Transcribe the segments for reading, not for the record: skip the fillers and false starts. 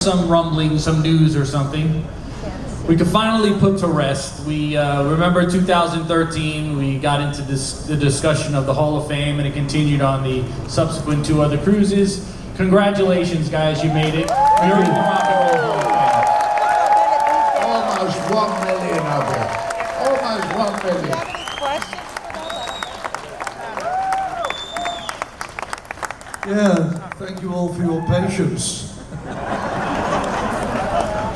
some rumbling, some news or something, we could finally put to rest. We remember 2013, we got into the discussion of the Hall of Fame, and it continued on the subsequent two other cruises. Congratulations, guys, you made it. You're in the Rock and Roll Hall of Fame. Almost 1 million of it. Almost 1 million. Do you have any questions for Yeah, thank you all for your patience.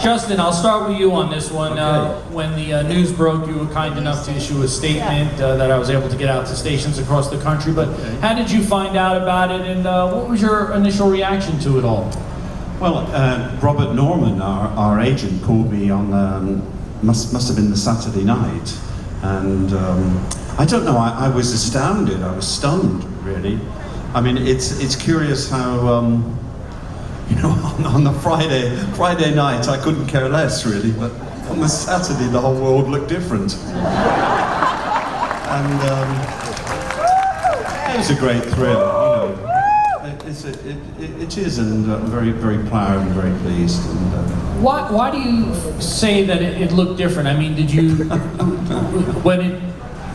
Justin, I'll start with you on this one. Okay. When the news broke, you were kind enough to issue a statement that I was able to get out to stations across the country. But how did you find out about it, and what was your initial reaction to it all? Well, Robert Norman, our agent, called me on, must have been the Saturday night. And I don't know, I was astounded, I was stunned, really. I mean, it's curious how, you know, on the Friday night, I couldn't care less, really, but on the Saturday, the whole world looked different. And it was a great thrill, you know. It is, and I'm very, very proud and very pleased. And, Why do you say that it looked different? I mean, did you, when it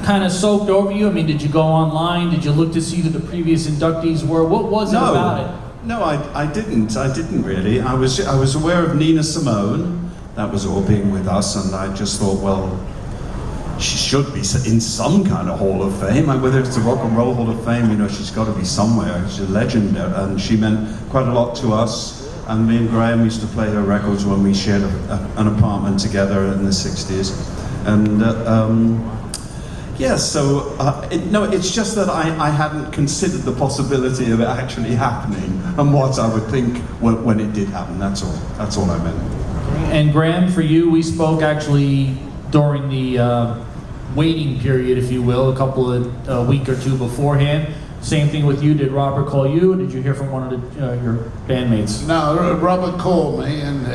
kind of soaked over you, I mean, did you go online? Did you look to see who the previous inductees were? What was it about it? No, I didn't really. I was aware of Nina Simone, that was all, being with us, and I just thought, well, she should be in some kind of Hall of Fame, whether it's the Rock and Roll Hall of Fame, you know, she's got to be somewhere. She's a legend, and she meant quite a lot to us. And me and Graham used to play her records when we shared an apartment together in the 60s. And yeah, so, no, it's just that I hadn't considered the possibility of it actually happening and what I would think when it did happen, that's all. That's all I meant. And Graham, for you, we spoke actually during the waiting period, if you will, a week or two beforehand. Same thing with you. Did Robert call you, or did you hear from one of your bandmates? No, Robert called me and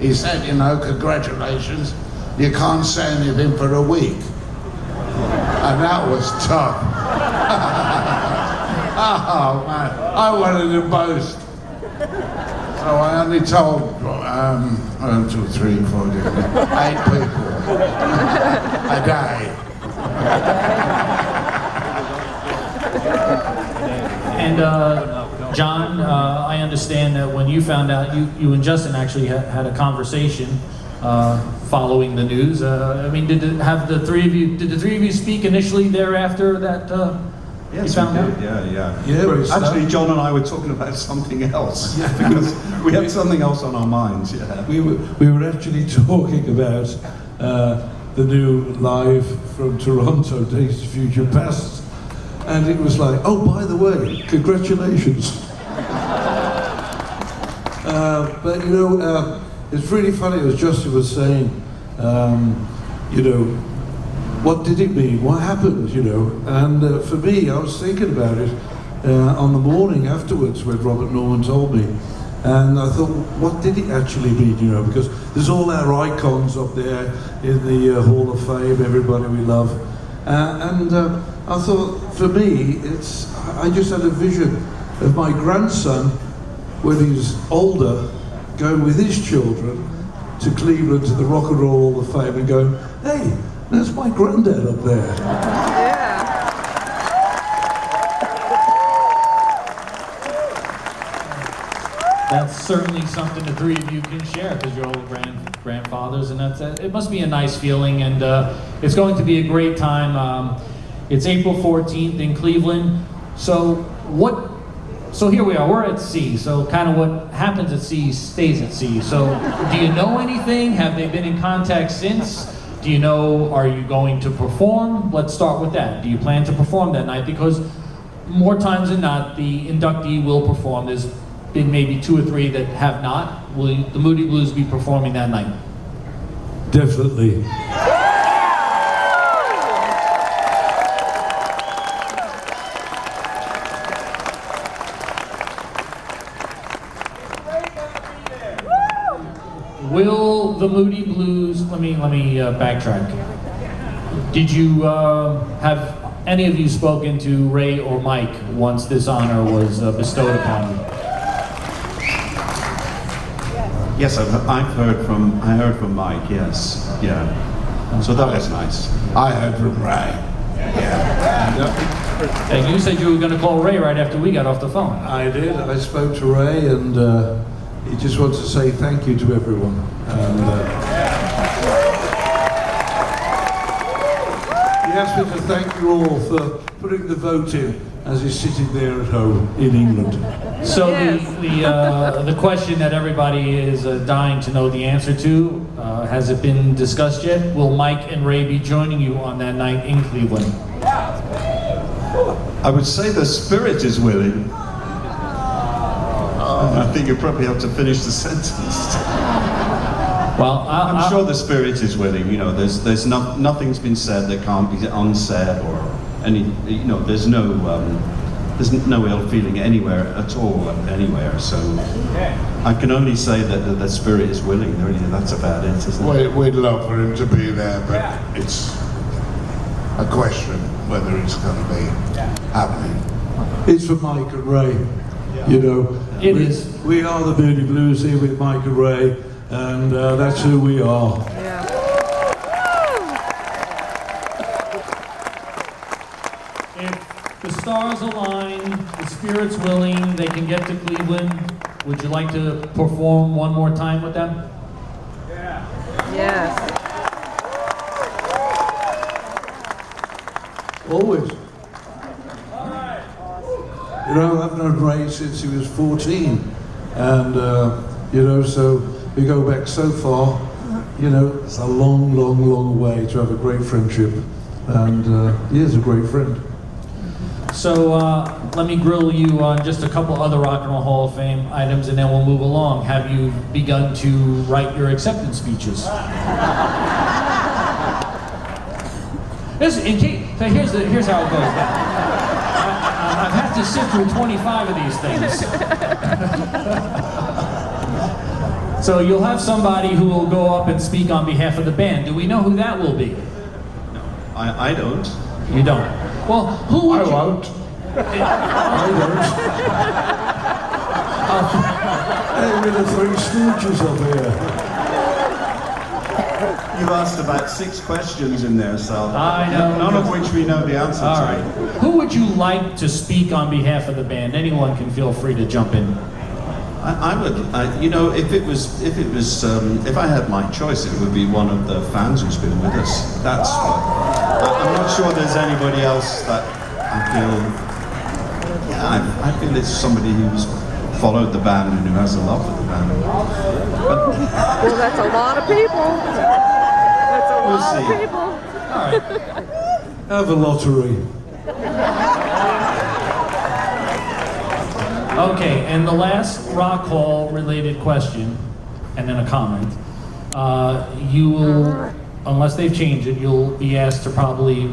he said, you know, congratulations, you can't say anything for a week. And that was tough. Oh man, I wanted to boast. So I only told 1, 2, 3, 4, 8 people a day. And John, I understand that when you found out, you and Justin actually had a conversation following the news. I mean, did the three of you speak initially thereafter that Yes, you found we out? did, yeah. Yeah, Actually, John and I were talking about something else, because we had something else on our minds, yeah. We were actually talking about the new Live from Toronto, Days to Future Past, and it was like, oh, by the way, congratulations. But you know, it's really funny, as Justin was saying, you know, what did it mean? What happened, you know? And for me, I was thinking about it on the morning afterwards when Robert Norman told me. And I thought, what did it actually mean, you know? Because there's all our icons up there in the Hall of Fame, everybody we love. And I thought, for me, I just had a vision of my grandson, when he's older, going with his children to Cleveland to the Rock and Roll Hall of Fame and going, hey, there's my granddad up there. That's certainly something the three of you can share, because you're all grandfathers, and it must be a nice feeling, and it's going to be a great time. It's April 14th in Cleveland. So here we are, we're at sea, so kind of what happens at sea stays at sea. So do you know anything? Have they been in contact since? Do you know, are you going to perform? Let's start with that. Do you plan to perform that night? Because more times than not, the inductee will perform. There's been maybe 2 or 3 that have not. Will the Moody Blues be performing that night? Definitely. Will the Moody Blues, let me backtrack. Did you have any of you spoken to Ray or Mike once this honor was bestowed upon you? Yes, I heard from Mike. Yes, yeah. So that was nice. I heard from Ray. And you said you were going to call Ray right after we got off the phone. I did. I spoke to Ray, and he just wants to say thank you to everyone. And he asked me to thank you all for putting the vote in as he's sitting there at home in England. So the question that everybody is dying to know the answer to, has it been discussed yet? Will Mike and Ray be joining you on that night in Cleveland? I would say the spirit is willing. I think you probably have to finish the sentence. Well, I'm sure the spirit is willing. You know, nothing's been said that can't be unsaid, or any. You know, there's no ill feeling anywhere at all, anywhere. So I can only say that the spirit is willing. Really, that's about it, isn't it? We'd love for him to be there, but it's a question whether it's going to be happening. It's for Mike and Ray. You know, It is. We are the Moody Blues here with Mike and Ray, and that's who we are. If the stars align, the spirit's willing, they can get to Cleveland, would you like to perform one more time with them? Yes. Always. You know, I've known Ray since he was 14, and you know, so we go back so far. You know, it's a long, long, long way to have a great friendship, and he is a great friend. So let me grill you on just a couple other Rock and Roll Hall of Fame items, and then we'll move along. Have you begun to write your acceptance speeches? Here's how it goes down. I've had to sit through 25 of these things. So you'll have somebody who will go up and speak on behalf of the band. Do we know who that will be? No, I don't. You don't. Well, who would I you? won't. Hey, we're the Three Stooges up here. You've asked about 6 questions in there, Sal. I know. None of which we know the answer All to. right. Who would you like to speak on behalf of the band? Anyone can feel free to jump in. I would, you know, if I had my choice, it would be one of the fans who's been with us. That's what. I'm not sure there's anybody else that I feel. Yeah, I feel it's somebody who's followed the band and who has a love for the band. Well, that's a lot of people. That's a We'll lot see. of people. All right. Have a lottery. Okay, and the last Rock Hall related question, and then a comment. You will, unless they've changed it, you'll be asked to probably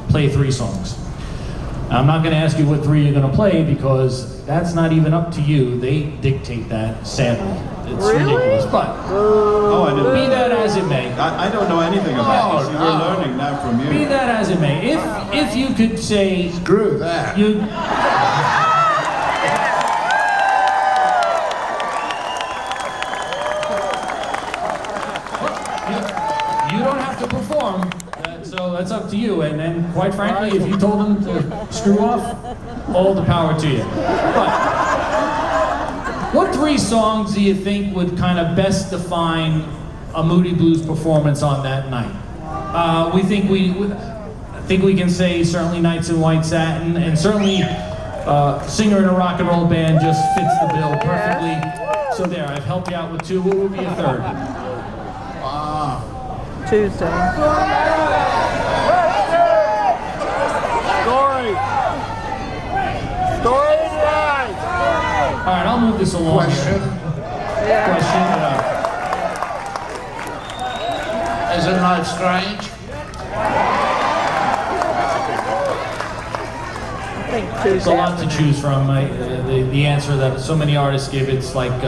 play 3 songs. I'm not going to ask you what 3 you're going to play because that's not even up to you. They dictate that, sadly. It's Really? ridiculous, but Oh, I know. be that as it may. I don't know anything about this. Oh, We're learning now from Be you. that as it may. If you could say Screw that. you. You don't have to perform, so that's up to you. And then, quite frankly, if you told them to screw off, all the power to you. But what 3 songs do you think would kind of best define a Moody Blues performance on that night? I think we can say certainly Nights in White Satin, and certainly singer in a rock and roll band just fits the bill perfectly. So there, I've helped you out with 2. What would be a 3rd? Tuesday. All right, I'll move this along. Question. Yeah. Question. Isn't life strange? I think It's Tuesday. a lot to choose from. The answer that so many artists give, it's like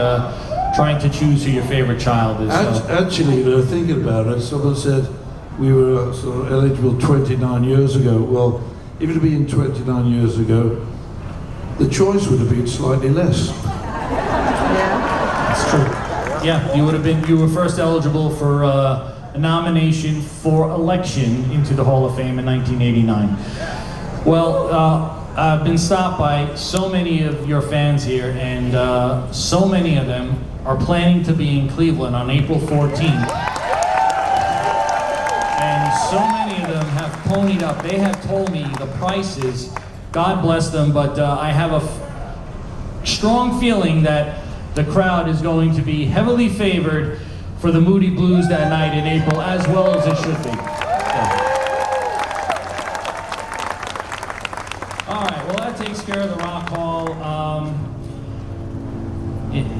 trying to choose who your favorite child is. So. Actually, you know, thinking about it, someone said we were sort of eligible 29 years ago. Well, if it had been 29 years ago, the choice would have been slightly less. Yeah. It's true. Yeah, you were first eligible for a nomination for election into the Hall of Fame in 1989. Well, I've been stopped by so many of your fans here, and so many of them are planning to be in Cleveland on April 14th. And so many of them have ponied up. They have told me the prices, God bless them, but I have a strong feeling that the crowd is going to be heavily favored for the Moody Blues that night in April, as well as it should be. All right, well, that takes care of the Rock Hall.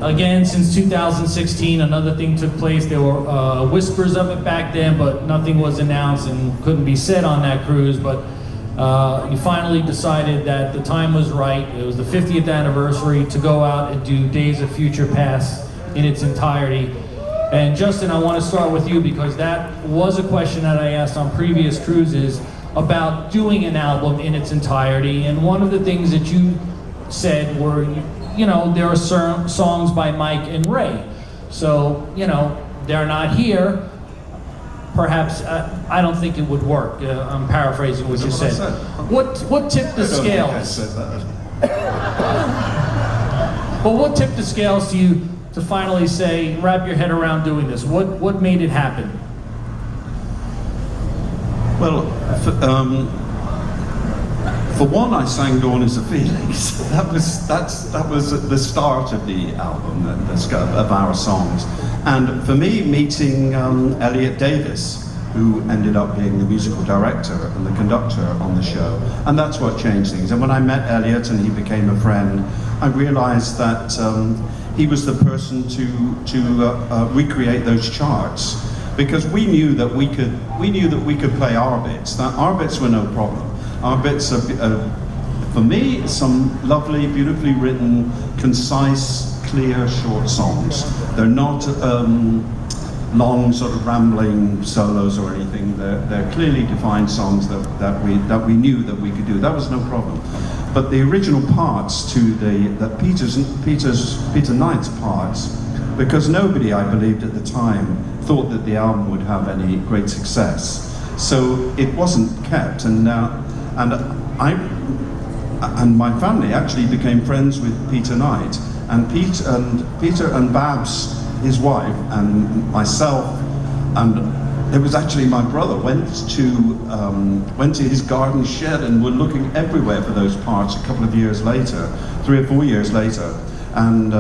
Again, since 2016, another thing took place. There were whispers of it back then, but nothing was announced and couldn't be said on that cruise. But you finally decided that the time was right. It was the 50th anniversary to go out and do Days of Future Past in its entirety. And Justin, I want to start with you because that was a question that I asked on previous cruises about doing an album in its entirety. And one of the things that you said were, you know, there are songs by Mike and Ray. So, you know, they're not here. Perhaps, I don't think it would work. I'm paraphrasing what you said. What tipped the scales? But what tipped the scales to you to finally say, wrap your head around doing this? What made it happen? Well, for one, I sang "Dawn Is a Feeling." That was the start of the album, of our songs. And for me, meeting Elliot Davis, who ended up being the musical director and the conductor on the show, and that's what changed things. And when I met Elliot and he became a friend, I realized that he was the person to recreate those charts, because we knew that we could play our bits. That our bits were no problem. Our bits are, for me, some lovely, beautifully written, concise, clear, short songs. They're not long, sort of rambling solos or anything. They're clearly defined songs that we knew that we could do. That was no problem. But the original parts to Peter Knight's parts, because nobody, I believed at the time, thought that the album would have any great success. So it wasn't kept, and my family actually became friends with Peter Knight, and Peter and Babs, his wife, and myself, and it was actually my brother went to his garden shed and were looking everywhere for those parts a couple of years later, 3 or 4 years later, and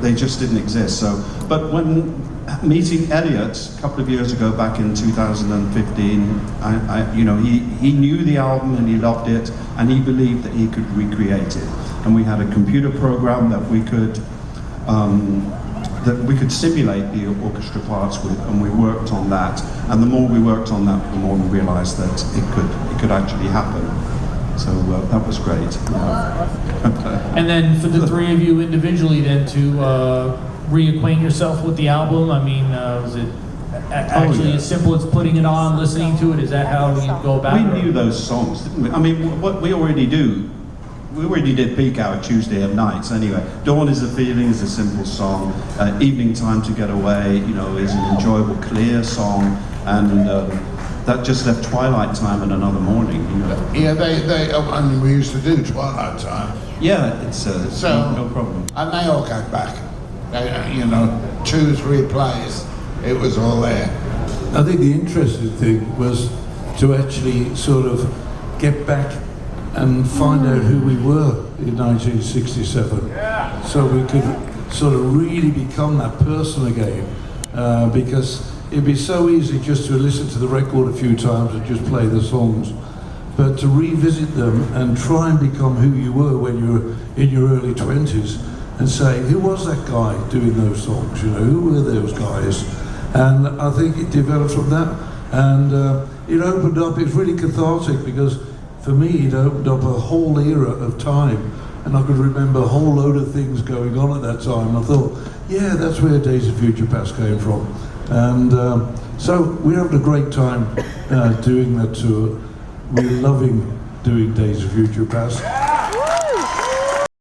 they just didn't exist. So, but when meeting Elliot a couple of years ago, back in 2015, you know, he knew the album and he loved it, and he believed that he could recreate it. And we had a computer program that we could simulate the orchestra parts with, and we worked on that. And the more we worked on that, the more we realized that it could actually happen. So that was great. And then for the three of you individually, then to reacquaint yourself with the album. I mean, was it actually as simple as putting it on, listening to it? Is that how you go about it? We knew those songs, didn't we? I mean, what we already do. We already did Peak Hour Tuesday at nights anyway. Dawn Is a Feeling is a simple song. Evening Time to Get Away, you know, is an enjoyable, clear song, and that just left Twilight Time and Another Morning. You know. Yeah, and we used to do Twilight Time. Yeah, it's no problem. And they all came back. You know, 2 or 3 plays, it was all there. I think the interesting thing was to actually sort of get back and find out who we were in 1967. Yeah. So we could sort of really become that person again. Because it'd be so easy just to listen to the record a few times and just play the songs. But to revisit them and try and become who you were when you were in your early 20s and say, who was that guy doing those songs? You know, who were those guys? And I think it developed from that. And it opened up, it's really cathartic because for me, it opened up a whole era of time, and I could remember a whole load of things going on at that time. I thought, yeah, that's where Days of Future Past came from. And so we're having a great time doing that tour. We're loving doing Days of Future Past.